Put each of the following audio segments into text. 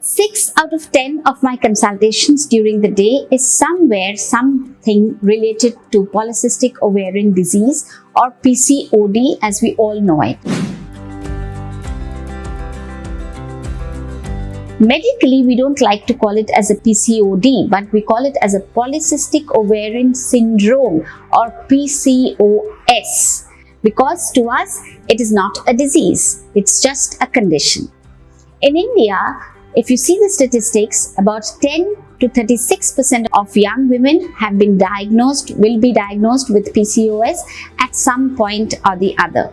6 out of 10 of my consultations during the day is something related to polycystic ovarian disease or PCOD as we all know it. Medically, we don't like to call it as a PCOD, but we call it as a polycystic ovarian syndrome or PCOS because to us it is not a disease, it's just a condition. In India, if you see the statistics, about 10 to 36% of young women will be diagnosed with PCOS at some point or the other.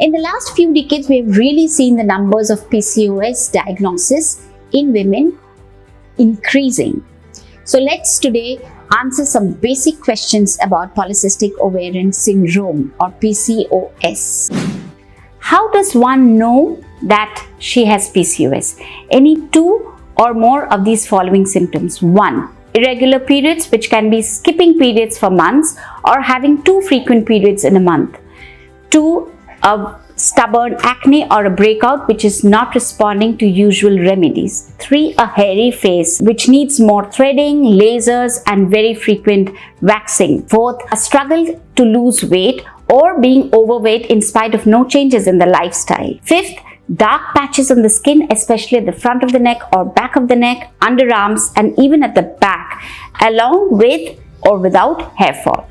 In the last few decades, we have really seen the numbers of PCOS diagnosis in women increasing. So let's today answer some basic questions about polycystic ovarian syndrome or PCOS. How does one know that she has PCOS? Any two or more of these following symptoms. 1. Irregular periods, which can be skipping periods for months or having too frequent periods in a month. 2. A stubborn acne or a breakout which is not responding to usual remedies. 3. A hairy face which needs more threading, lasers and very frequent waxing. 4. A struggle to lose weight or being overweight in spite of no changes in the lifestyle. 5th, dark patches on the skin, especially at the front of the neck or back of the neck, underarms and even at the back, along with or without hair fall.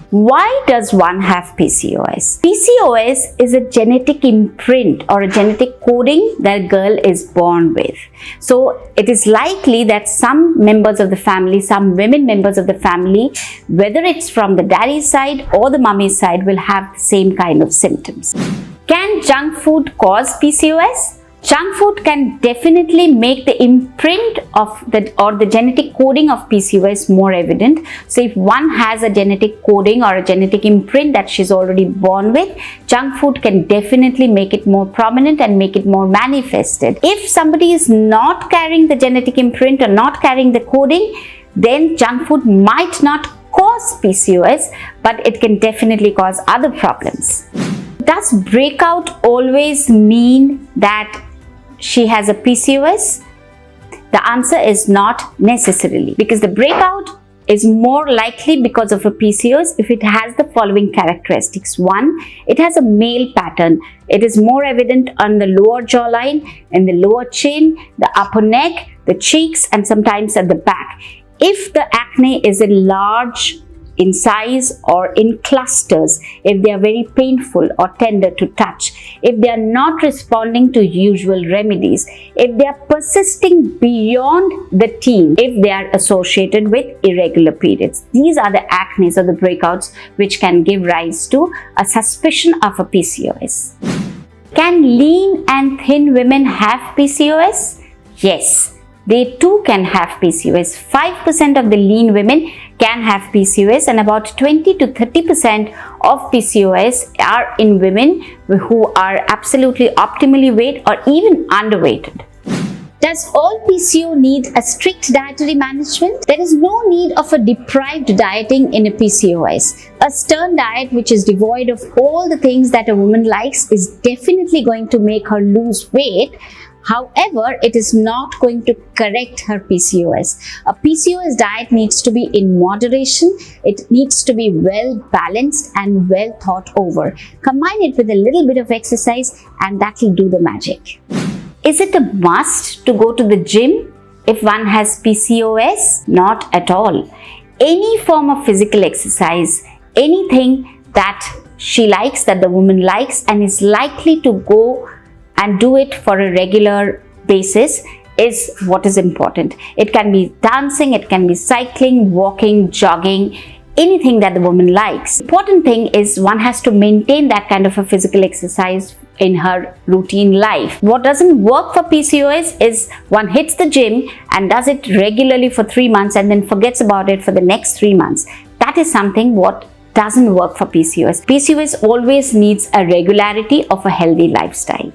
Why does one have PCOS? PCOS is a genetic imprint or a genetic coding that a girl is born with. So it is likely that some members of the family, some women members of the family, whether it's from the daddy's side or the mummy's side, will have the same kind of symptoms. Can junk food cause PCOS? Junk food can definitely make the imprint of the genetic coding of PCOS more evident. So if one has a genetic coding or a genetic imprint that she's already born with, junk food can definitely make it more prominent and make it more manifested. If somebody is not carrying the genetic imprint or not carrying the coding, then junk food might not cause PCOS, but it can definitely cause other problems. Does breakout always mean that she has a PCOS? The answer is not necessarily, because the breakout is more likely because of a PCOS if it has the following characteristics. 1. It has a male pattern. It is more evident on the lower jawline, in the lower chin, the upper neck, the cheeks and sometimes at the back. If the acne is large in size or in clusters, if they are very painful or tender to touch, if they are not responding to usual remedies, if they are persisting beyond the teen, if they are associated with irregular periods. These are the acnes or the breakouts which can give rise to a suspicion of a PCOS. Can lean and thin women have PCOS? Yes, they too can have PCOS. 5% of the lean women can have PCOS and about 20 to 30% of PCOS are in women who are absolutely optimally weight or even underweighted. Does all PCO need a strict dietary management? There is no need of a deprived dieting in a PCOS. A stern diet which is devoid of all the things that a woman likes is definitely going to make her lose weight. However, it is not going to correct her PCOS. A PCOS diet needs to be in moderation. It needs to be well balanced and well thought over. Combine it with a little bit of exercise and that will do the magic. Is it a must to go to the gym if one has PCOS? Not at all. Any form of physical exercise, anything that she likes, that the woman likes and is likely to go and do it for a regular basis is what is important. It can be dancing, it can be cycling, walking, jogging, anything that the woman likes. Important thing is one has to maintain that kind of a physical exercise in her routine life. What doesn't work for PCOS is one hits the gym and does it regularly for 3 months and then forgets about it for the next 3 months. That is something what doesn't work for PCOS. PCOS always needs a regularity of a healthy lifestyle.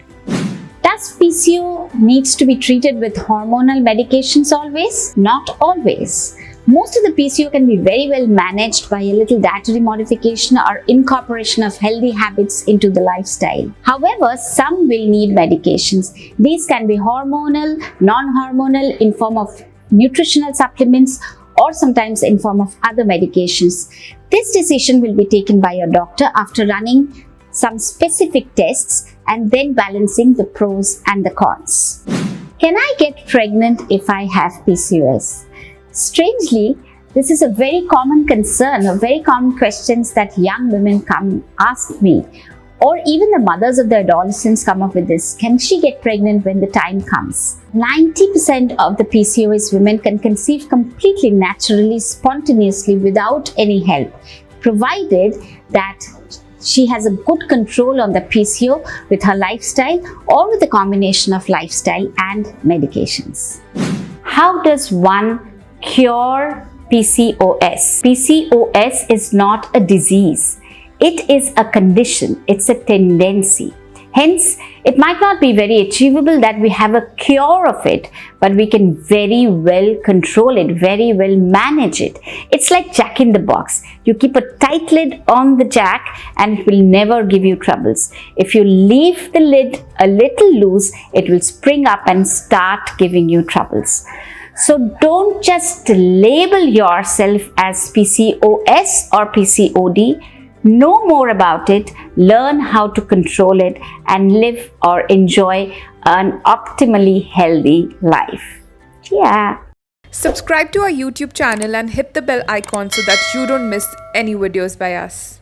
Does PCO needs to be treated with hormonal medications always? Not always. Most of the PCO can be very well managed by a little dietary modification or incorporation of healthy habits into the lifestyle. However, some will need medications. These can be hormonal, non-hormonal in form of nutritional supplements or sometimes in form of other medications. This decision will be taken by your doctor after running some specific tests and then balancing the pros and the cons. Can I get pregnant if I have PCOS? Strangely, this is a very common concern, a very common questions that young women come ask me, or even the mothers of the adolescents come up with this. Can she get pregnant when the time comes? 90% of the PCOS women can conceive completely naturally, spontaneously, without any help, provided that she has a good control on the PCO with her lifestyle or with a combination of lifestyle and medications. How does one cure PCOS? PCOS is not a disease. It is a condition. It's a tendency. Hence, it might not be very achievable that we have a cure of it, but we can very well control it, very well manage it. It's like Jack in the Box. You keep a tight lid on the jack and it will never give you troubles. If you leave the lid a little loose, it will spring up and start giving you troubles. So don't just label yourself as PCOS or PCOD. Know more about it, learn how to control it, and live or enjoy an optimally healthy life. Yeah. Subscribe to our YouTube channel and hit the bell icon so that you don't miss any videos by us.